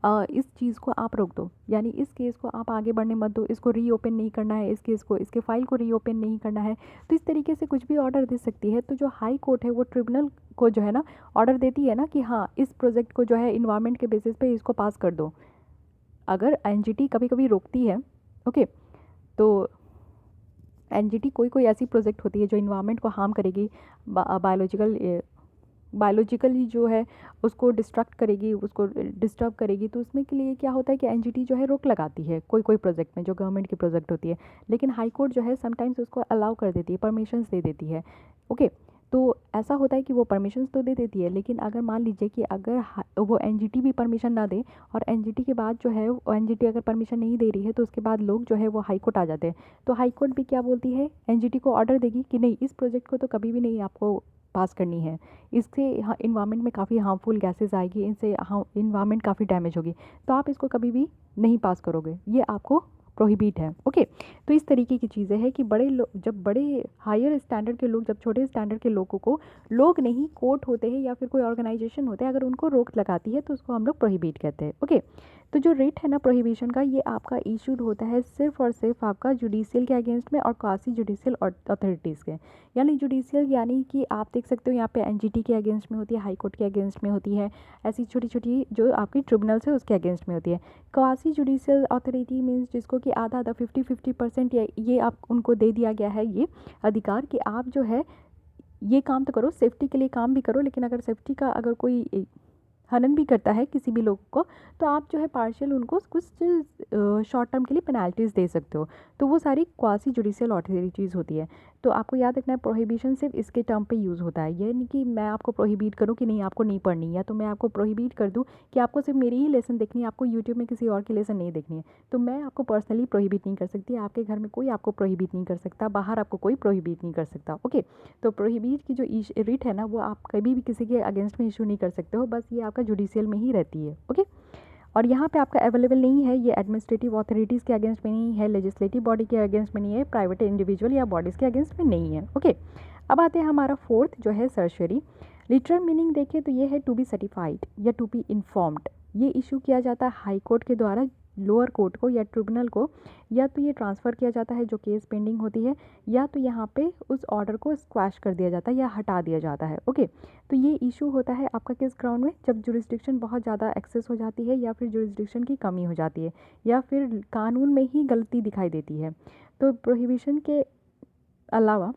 इस चीज़ को आप रोक दो, यानी इस केस को आप आगे बढ़ने मत दो, इसको रीओपन नहीं करना है, इस केस को, इसके फाइल को रीओपन नहीं करना है। तो इस तरीके से कुछ भी ऑर्डर दे सकती है। तो जो हाई कोर्ट है वो ट्रिब्यूनल को जो है ना ऑर्डर देती है ना कि हाँ, इस प्रोजेक्ट को जो है इन्वायरमेंट के बेसिस पे इसको पास कर दो। अगर एनजीटी कभी कभी रोकती है, ओके, तो एनजीटी कोई ऐसी प्रोजेक्ट होती है जो इन्वायरमेंट को हार्म करेगी, बायोलॉजिकली जो है उसको डिस्ट्रक्ट करेगी, उसको डिस्टर्ब करेगी, तो उसमें के लिए क्या होता है कि एनजीटी जो है रोक लगाती है कोई प्रोजेक्ट में जो गवर्नमेंट की प्रोजेक्ट होती है। लेकिन हाई कोर्ट जो है समटाइम्स उसको अलाउ कर देती है, परमिशंस दे देती है। ओके, तो ऐसा होता है कि वो परमिशंस तो दे देती है, लेकिन अगर मान लीजिए कि अगर वो एनजीटी भी परमिशन ना दे, और एनजीटी के बाद जो है एनजीटी अगर परमिशन नहीं दे रही है, तो उसके बाद लोग जो है वो हाई कोर्ट आ जाते हैं। तो हाई कोर्ट भी क्या बोलती है, एनजीटी को ऑर्डर देगी कि नहीं, इस प्रोजेक्ट को तो कभी भी नहीं आपको पास करनी है, इससे इन्वायरमेंट में काफ़ी हार्मफुल गैसेस आएगी, इनसे इन्वायरमेंट काफ़ी डैमेज होगी, तो आप इसको कभी भी नहीं पास करोगे, ये आपको प्रोहिबिट है। ओके, तो इस तरीके की चीज़ें हैं कि जब बड़े हायर स्टैंडर्ड के लोग, जब छोटे स्टैंडर्ड के लोगों को, लोग नहीं, कोर्ट होते हैं या फिर कोई ऑर्गेनाइजेशन होते हैं, अगर उनको रोक लगाती है तो उसको हम लोग प्रोहिबिट कहते हैं। ओके, तो जो रेट है ना प्रोहिबिशन का, ये आपका इशूड होता है सिर्फ और सिर्फ आपका जुडिशियल के अगेंस्ट में और क्वासी जुडिशियल अथॉरिटीज़ के। यानी जुडिशियल यानी कि आप देख सकते हो यहाँ पे एनजीटी के अगेंस्ट में होती है, हाई कोर्ट के अगेंस्ट में होती है, ऐसी छोटी छोटी जो आपकी ट्रिब्यूनल्स है उसके अगेंस्ट में होती है। क्वासी जुडिशियल अथॉरिटी मीन्स जिसको कि कि आधा आधा 50-50% ये आप उनको दे दिया गया है ये अधिकार कि आप जो है ये काम तो करो, सेफ्टी के लिए काम भी करो, लेकिन अगर सेफ्टी का अगर कोई हनन भी करता है किसी भी लोग को, तो आप जो है पार्शियल उनको कुछ शॉर्ट टर्म के लिए पेनल्टीज़ दे सकते हो। तो वो सारी क्वासी जुडिशियल अथॉरिटीज़ होती है। तो आपको याद रखना है प्रोहिबिशन सिर्फ इसके टर्म पे यूज़ होता है। ये नहीं कि मैं आपको प्रोहिबिट करूँ कि नहीं आपको नहीं पढ़नी, या तो मैं आपको प्रोहिबिट कर दूँ कि आपको सिर्फ मेरी ही लेसन देखनी है, आपको यूट्यूब में किसी और की लेसन नहीं देखनी है। तो मैं आपको पर्सनली प्रोहिबिट नहीं कर सकती, आपके घर में कोई आपको प्रोहिबिट नहीं कर सकता, बाहर आपको कोई प्रोहिबिट नहीं कर सकता। ओके, तो प्रोहिबिट की जो रिट है ना, वो आप कभी भी किसी के अगेंस्ट में इशू नहीं कर सकते हो, बस ये आपका जुडिशियल में ही रहती है। ओके, और यहाँ पे आपका अवेलेबल नहीं है, ये एडमिनिस्ट्रेटिव अथॉरिटीज़ के अगेंस्ट में नहीं है, लेजिस्लेटिव बॉडी के अगेंस्ट में नहीं है, प्राइवेट इंडिविजुअल या बॉडीज़ के अगेंस्ट में नहीं है। ओके, अब आते हैं हमारा फोर्थ जो है सर्शरी। लिटरल मीनिंग देखें तो ये है टू बी सर्टिफाइड या टू बी इन्फॉर्म्ड। ये इशू किया जाता है हाई कोर्ट के द्वारा लोअर कोर्ट को या ट्रिब्यूनल को, या तो ये ट्रांसफ़र किया जाता है जो केस पेंडिंग होती है, या तो यहाँ पे उस ऑर्डर को स्क्वैश कर दिया जाता है या हटा दिया जाता है। ओके, तो ये इशू होता है आपका किस ग्राउंड में, जब जुरिस्डिक्शन बहुत ज़्यादा एक्सेस हो जाती है, या फिर जुरिस्डिक्शन की कमी हो जाती है, या फिर कानून में ही गलती दिखाई देती है। तो प्रोहिबिशन के अलावा,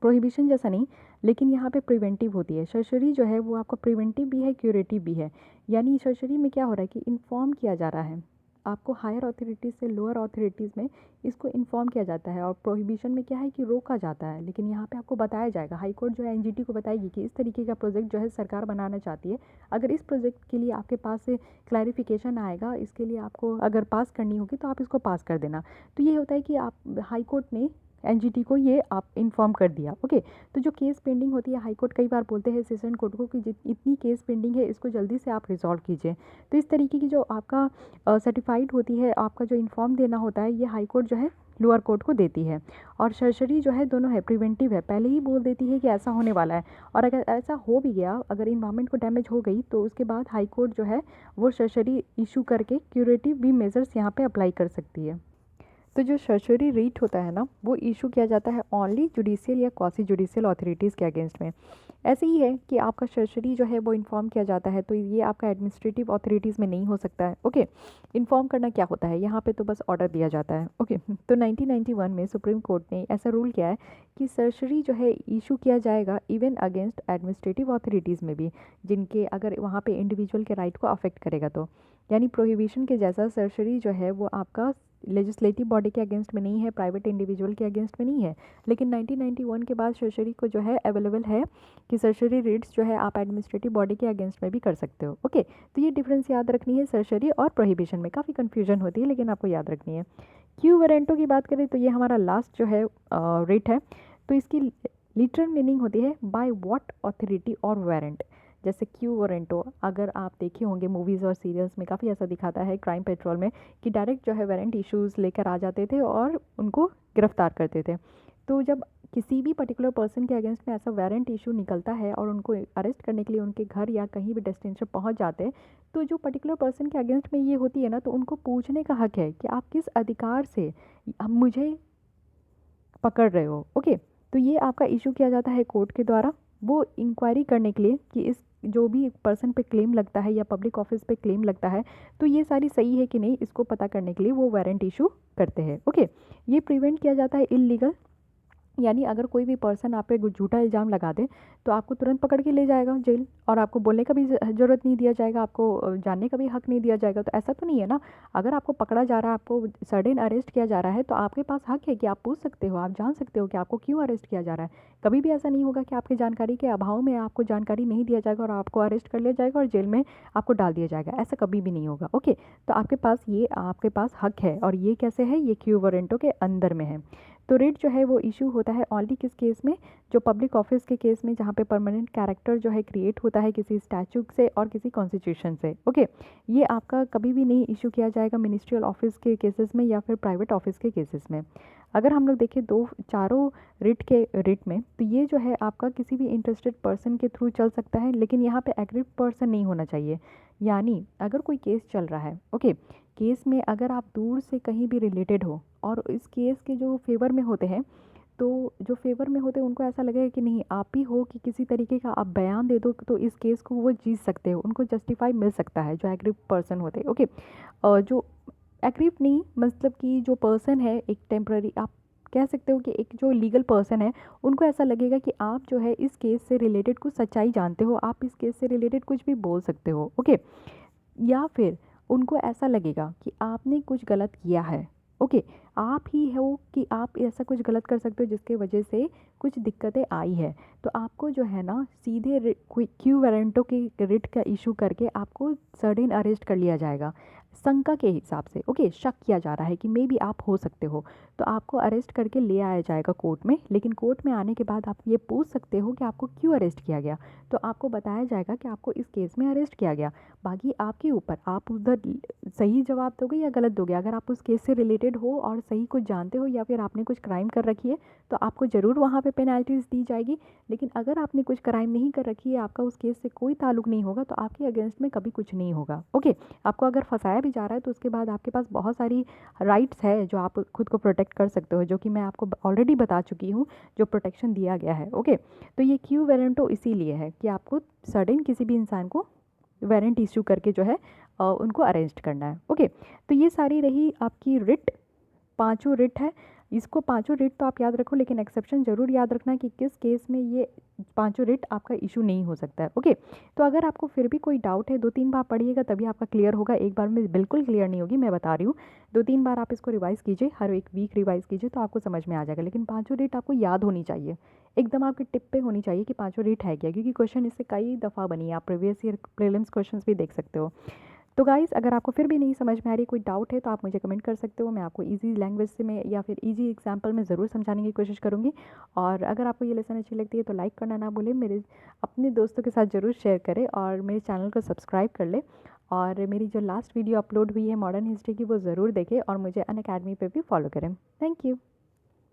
प्रोहिबिशन जैसा नहीं, लेकिन यहाँ पे प्रिवेंटिव होती है। सर्जरी जो है वो आपका प्रिवेंटिव भी है, क्यूरेटिव भी है। यानी सर्जरी में क्या हो रहा है कि इन्फॉर्म किया जा रहा है आपको, हायर अथॉरिटीज़ से लोअर अथॉरिटीज़ में इसको इन्फॉर्म किया जाता है, और प्रोहिबिशन में क्या है कि रोका जाता है, लेकिन यहाँ पे आपको बताया जाएगा। हाई कोर्ट जो है एनजीटी को बताएगी कि इस तरीके का प्रोजेक्ट जो है सरकार बनाना चाहती है, अगर इस प्रोजेक्ट के लिए आपके पास से क्लैरिफिकेशन आएगा, इसके लिए आपको अगर पास करनी होगी तो आप इसको पास कर देना। तो ये होता है कि आप हाई कोर्ट ने एनजीटी को ये आप इन्फॉर्म कर दिया। ओके, तो जो केस पेंडिंग होती है, हाई कोर्ट कई बार बोलते हैं सेशन कोर्ट को कि इतनी केस पेंडिंग है, इसको जल्दी से आप रिजॉल्व कीजिए। तो इस तरीके की जो आपका सर्टिफाइड होती है, आपका जो इन्फॉर्म देना होता है, ये हाई कोर्ट जो है लोअर कोर्ट को देती है। और सर्जरी जो है दोनों है, प्रिवेंटिव है, पहले ही बोल देती है कि ऐसा होने वाला है, और अगर ऐसा हो भी गया, अगर इन्वायरमेंट को डैमेज हो गई, तो उसके बाद हाई कोर्ट जो है वो सर्जरी इशू करके क्यूरेटिव भी मेजर्स यहाँ पे अप्लाई कर सकती है। तो जो सर्जरी रीट होता है ना, वो इशू किया जाता है ओनली जुडिशियल या क्वासी जुडिशियल अथॉरिटीज़ के अगेंस्ट में। ऐसे ही है कि आपका सर्जरी जो है वो इन्फॉर्म किया जाता है, तो ये आपका एडमिनिस्ट्रेटिव अथॉरिटीज़ में नहीं हो सकता है। ओके, इन्फॉर्म करना क्या होता है, यहाँ पे तो बस ऑर्डर दिया जाता है। ओके, तो 1991 में सुप्रीम कोर्ट ने ऐसा रूल किया है कि सर्जरी जो है इशू किया जाएगा इवन अगेंस्ट एडमिनिस्ट्रेटिव अथॉरिटीज़ में भी, जिनके अगर वहाँ पे इंडिविजुअल के राइट को अफेक्ट करेगा तो। यानी प्रोहिबिशन के जैसा सर्जरी जो है वो आपका लेजिस्लेटिव बॉडी के अगेंस्ट में नहीं है, प्राइवेट इंडिविजुअल के अगेंस्ट में नहीं है, लेकिन 1991 के बाद सर्जरी को जो है अवेलेबल है कि सर्जरी रीड्स जो है आप एडमिनिस्ट्रेटिव बॉडी के अगेंस्ट में भी कर सकते हो। ओके, तो ये डिफरेंस याद रखनी है सर्जरी और प्रोहिबिशन में। काफ़ी कन्फ्यूजन होती है, लेकिन आपको याद रखनी है। क्यू वारंटो की बात करें तो ये हमारा लास्ट जो है रेट है। तो इसकी लिटरल मीनिंग होती है बाय व्हाट अथॉरिटी और वारंट। जैसे क्यू वारंटो, अगर आप देखे होंगे मूवीज़ और सीरियल्स में काफ़ी ऐसा दिखाता है क्राइम पेट्रोल में, कि डायरेक्ट जो है वारंट इश्यूज़ लेकर आ जाते थे और उनको गिरफ्तार करते थे। तो जब किसी भी पर्टिकुलर पर्सन के अगेंस्ट में ऐसा वारंट इशू निकलता है और उनको अरेस्ट करने के लिए उनके घर या कहीं भी डेस्टिनेशन पहुंच जाते हैं, तो जो पर्टिकुलर पर्सन के अगेंस्ट में ये होती है ना, तो उनको पूछने का हक है कि आप किस अधिकार से मुझे पकड़ रहे हो। ओके, तो ये आपका इशू किया जाता है कोर्ट के द्वारा, वो इंक्वायरी करने के लिए कि इस जो भी पर्सन पे क्लेम लगता है या पब्लिक ऑफिस पे क्लेम लगता है, तो ये सारी सही है कि नहीं, इसको पता करने के लिए वो वारंट इशू करते हैं। ओके, ये प्रिवेंट किया जाता है इल्लीगल, यानी अगर कोई भी पर्सन आप पे झूठा इल्ज़ाम लगा दे तो आपको तुरंत पकड़ के ले जाएगा जेल, और आपको बोलने का भी ज़रूरत नहीं दिया जाएगा, आपको जानने का भी हक नहीं दिया जाएगा। तो ऐसा तो नहीं है ना, अगर आपको पकड़ा जा रहा है, आपको सडन अरेस्ट किया जा रहा है, तो आपके पास हक है कि आप पूछ सकते हो, आप जान सकते हो कि आपको क्यों अरेस्ट किया जा रहा है। कभी भी ऐसा नहीं होगा कि आपकी जानकारी के अभाव में आपको जानकारी नहीं दिया जाएगा और आपको अरेस्ट कर लिया जाएगा और जेल में आपको डाल दिया जाएगा, ऐसा कभी भी नहीं होगा। ओके, तो आपके पास हक है, और ये कैसे है, ये क्यू वारंटो के अंदर में है। तो रिट जो है वो इशू होता है ओनली किस केस में, जो पब्लिक ऑफिस के केस में, जहाँ पे परमानेंट कैरेक्टर जो है क्रिएट होता है किसी स्टैच्यूट से और किसी कॉन्स्टिट्यूशन से। ओके, ये आपका कभी भी नहीं इशू किया जाएगा मिनिस्ट्रियल ऑफिस के केसेस में या फिर प्राइवेट ऑफिस के केसेस में। अगर हम लोग देखें चारों रिट में, तो ये जो है आपका किसी भी इंटरेस्टेड पर्सन के थ्रू चल सकता है, लेकिन यहाँ पे एग्रीड पर्सन नहीं होना चाहिए। यानी अगर कोई केस चल रहा है, ओके, केस में अगर आप दूर से कहीं भी रिलेटेड हो और इस केस के जो फेवर में होते हैं, तो जो फेवर में होते हैं उनको ऐसा लगेगा कि नहीं आप ही हो, कि किसी तरीके का आप बयान दे दो तो इस केस को वो जीत सकते हो, उनको जस्टिफाई मिल सकता है, जो एग्री पर्सन होते हैं। ओके, और जो एग्रीव नहीं, मतलब कि जो पर्सन है एक टेम्पररी, आप कह सकते हो कि एक जो लीगल पर्सन है, उनको ऐसा लगेगा कि आप जो है इस केस से रिलेटेड कुछ सच्चाई जानते हो, आप इस केस से रिलेटेड कुछ भी बोल सकते हो। ओके, या फिर उनको ऐसा लगेगा कि आपने कुछ गलत किया है। ओके, आप ही हो कि आप ऐसा कुछ गलत कर सकते हो जिसके वजह से कुछ दिक्कतें आई है। तो आपको जो है ना सीधे क्यू वारंटो के रिट का इशू करके आपको सडन अरेस्ट कर लिया जाएगा शंका के हिसाब से। ओके, शक किया जा रहा है कि मे बी आप हो सकते हो, तो आपको अरेस्ट करके ले आया जाएगा कोर्ट में। लेकिन कोर्ट में आने के बाद आप ये पूछ सकते हो कि आपको क्यों अरेस्ट किया गया, तो आपको बताया जाएगा कि आपको इस केस में अरेस्ट किया गया। बाकी आपके ऊपर, आप उधर सही जवाब दोगे या गलत दोगे। अगर आप उस केस से रिलेटेड हो और सही कुछ जानते हो या फिर आपने कुछ क्राइम कर रखी है, तो आपको ज़रूर वहाँ पे पेनल्टीज़ दी जाएगी। लेकिन अगर आपने कुछ क्राइम नहीं कर रखी है, आपका उस केस से कोई ताल्लुक नहीं होगा, तो आपके अगेंस्ट में कभी कुछ नहीं होगा। ओके, आपको अगर फंसाया भी जा रहा है तो उसके बाद आपके पास बहुत सारी राइट्स है जो आप खुद को प्रोटेक्ट कर सकते हो, जो कि मैं आपको ऑलरेडी बता चुकी हूँ, जो प्रोटेक्शन दिया गया है। ओके, तो ये क्यू वारंटो इसीलिए है कि आपको सडन किसी भी इंसान को वारंट इशू करके जो है उनको अरेस्ट करना है। ओके, तो ये सारी रही आपकी रिट, पांचों रिट है। इसको पांचों रिट तो आप याद रखो, लेकिन एक्सेप्शन ज़रूर याद रखना कि किस केस में ये पांचों रिट आपका इशू नहीं हो सकता है। ओके, तो अगर आपको फिर भी कोई डाउट है, 2-3 बार पढ़िएगा तभी आपका क्लियर होगा, एक बार में बिल्कुल क्लियर नहीं होगी, मैं बता रही हूँ। 2-3 बार आप इसको रिवाइज़ कीजिए, हर एक वीक रिवाइज़ कीजिए तो आपको समझ में आ जाएगा। लेकिन पांचों रिट आपको याद होनी चाहिए, एकदम आपके टिप पे होनी चाहिए कि पांचों रिट है क्या, क्योंकि क्वेश्चन इससे कई दफ़ा बनी है। आप प्रीवियस ईयर प्रीलिम्स क्वेश्चंस भी देख सकते हो। तो गाइज़, अगर आपको फिर भी नहीं समझ में आ रही, कोई डाउट है, तो आप मुझे कमेंट कर सकते हो। मैं आपको इजी लैंग्वेज से में या फिर इजी एग्जांपल में ज़रूर समझाने की कोशिश करूँगी। और अगर आपको ये लेसन अच्छी लगती है तो लाइक करना ना भूलें, मेरे अपने दोस्तों के साथ ज़रूर शेयर करें और मेरे चैनल को सब्सक्राइब कर लें। और मेरी जो लास्ट वीडियो अपलोड हुई है मॉडर्न हिस्ट्री की, वो ज़रूर देखें और मुझे अनअकैडमी पे भी फॉलो करें। Thank you.